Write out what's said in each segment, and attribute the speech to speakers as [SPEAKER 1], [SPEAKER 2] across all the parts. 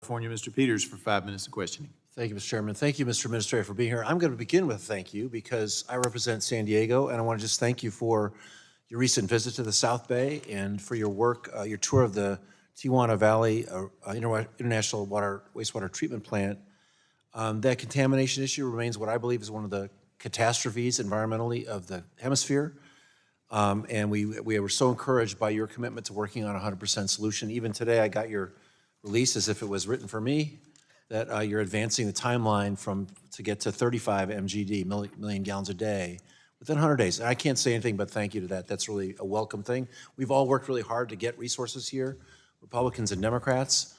[SPEAKER 1] California, Mr. Peters, for 5 minutes of questioning.
[SPEAKER 2] Thank you, Mr. Chairman. Thank you, Mr. Administrator, for being here. I'm going to begin with a thank you because I represent San Diego, and I want to just thank you for your recent visit to the South Bay and for your work, your tour of the Tijuana Valley International Wastewater Treatment Plant. That contamination issue remains what I believe is one of the catastrophes environmentally of the hemisphere. And we were so encouraged by your commitment to working on a 100% solution. Even today, I got your release as if it was written for me, that you're advancing the timeline to get to 35 MGD, million gallons a day, within 100 days. And I can't say anything but thank you to that. That's really a welcome thing. We've all worked really hard to get resources here, Republicans and Democrats.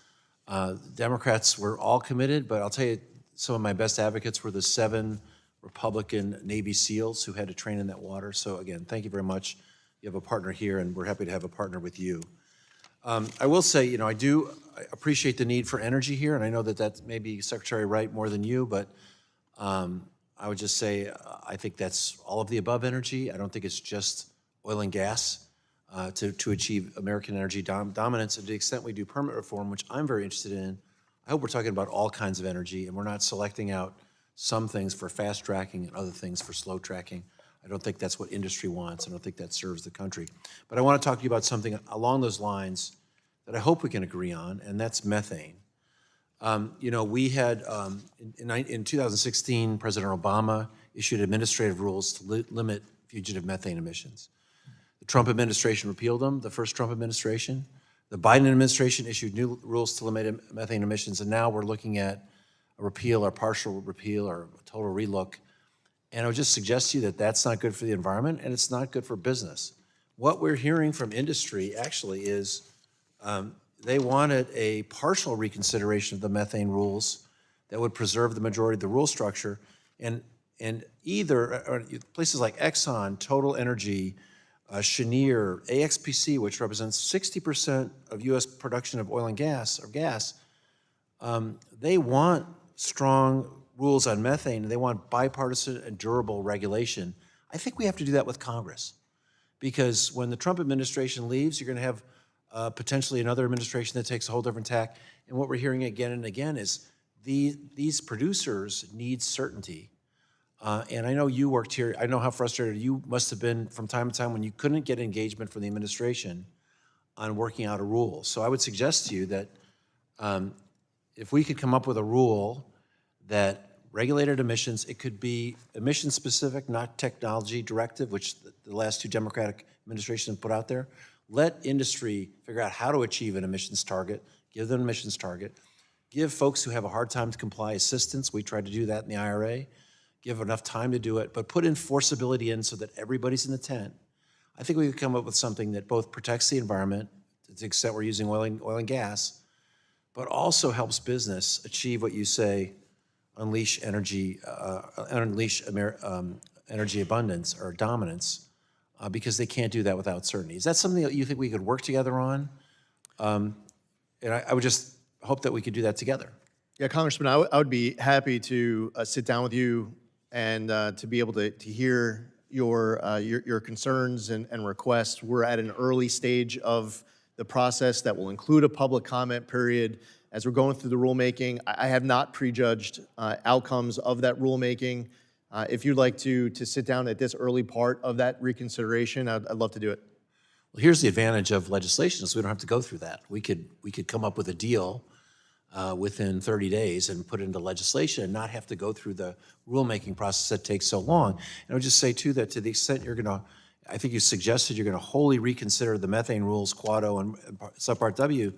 [SPEAKER 2] Democrats were all committed, but I'll tell you, some of my best advocates were the 7 Republican Navy SEALs who had to train in that water. So again, thank you very much. You have a partner here, and we're happy to have a partner with you. I will say, I appreciate the need for energy here, and I know that maybe Secretary Wright more than you, but I would just say I think that's all of the above energy. I don't think it's just oil and gas to achieve American energy dominance. And to the extent we do permit reform, which I'm very interested in, I hope we're talking about all kinds of energy, and we're not selecting out some things for fast tracking and other things for slow tracking. I don't think that's what industry wants. I don't think that serves the country. But I want to talk to you about something along those lines that I hope we can agree on, and that's methane. We had, in 2016, President Obama issued administrative rules to limit fugitive methane emissions. The Trump administration repealed them, the first Trump administration. The Biden administration issued new rules to limit methane emissions, and now we're looking at a repeal or partial repeal or a total relook. And I would just suggest to you that that's not good for the environment and it's not good for business. What we're hearing from industry actually is they wanted a partial reconsideration of the methane rules that would preserve the majority of the rule structure. And either places like Exxon, Total Energy, Cheniere, AXPC, which represents 60% of U.S. production of oil and gas, they want strong rules on methane, and they want bipartisan and durable regulation. I think we have to do that with Congress, because when the Trump administration leaves, you're going to have potentially another administration that takes a whole different tack. And what we're hearing again and again is these producers need certainty. And I know you worked here. I know how frustrated you must have been from time to time when you couldn't get engagement from the administration on working out a rule. So I would suggest to you that if we could come up with a rule that regulated emissions, it could be emission specific, not technology directive, which the last 2 Democratic administrations put out there. Let industry figure out how to achieve an emissions target, give them an emissions target, give folks who have a hard time to comply assistance. We tried to do that in the IRA, give enough time to do it, but put enforceability in so that everybody's in the tent. I think we could come up with something that both protects the environment to the extent we're using oil and gas, but also helps business achieve what you say, unleash energy abundance or dominance, because they can't do that without certainty. Is that something that you think we could work together on? And I would just hope that we could do that together.
[SPEAKER 3] Yeah, Congressman, I would be happy to sit down with you and to be able to hear your concerns and requests. We're at an early stage of the process that will include a public comment period. As we're going through the rulemaking, I have not prejudged outcomes of that rulemaking. If you'd like to sit down at this early part of that reconsideration, I'd love to do it.
[SPEAKER 2] Well, here's the advantage of legislation, is we don't have to go through that. We could come up with a deal within 30 days and put it into legislation and not have to go through the rulemaking process that takes so long. And I would just say, too, that to the extent you're going to, I think you suggested you're going to wholly reconsider the methane rules, Quad O and Subpart W,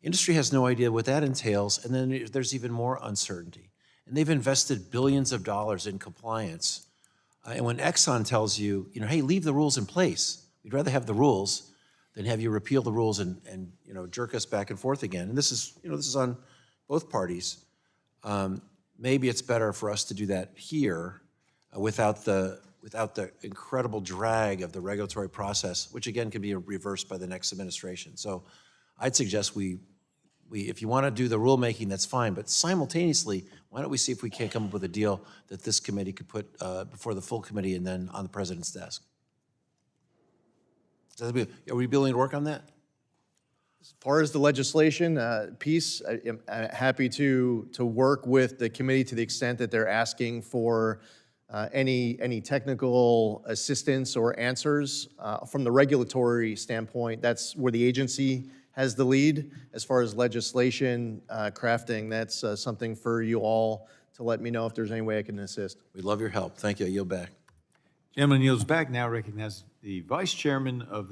[SPEAKER 2] industry has no idea what that entails, and then there's even more uncertainty. And they've invested billions of dollars in compliance. And when Exxon tells you, hey, leave the rules in place, we'd rather have the rules than have you repeal the rules and jerk us back and forth again. And this is on both parties. Maybe it's better for us to do that here without the incredible drag of the regulatory process, which again can be reversed by the next administration. So I'd suggest if you want to do the rulemaking, that's fine, but simultaneously, why don't we see if we can't come up with a deal that this committee could put before the full committee and then on the president's desk? Are we willing to work on that?
[SPEAKER 3] As far as the legislation piece, I'm happy to work with the committee to the extent that they're asking for any technical assistance or answers. From the regulatory standpoint, that's where the agency has the lead. As far as legislation crafting, that's something for you all to let me know if there's any way I can assist.
[SPEAKER 2] We love your help. Thank you. I yield back.
[SPEAKER 1] Gentleman yields back, now recognize the Vice Chairman of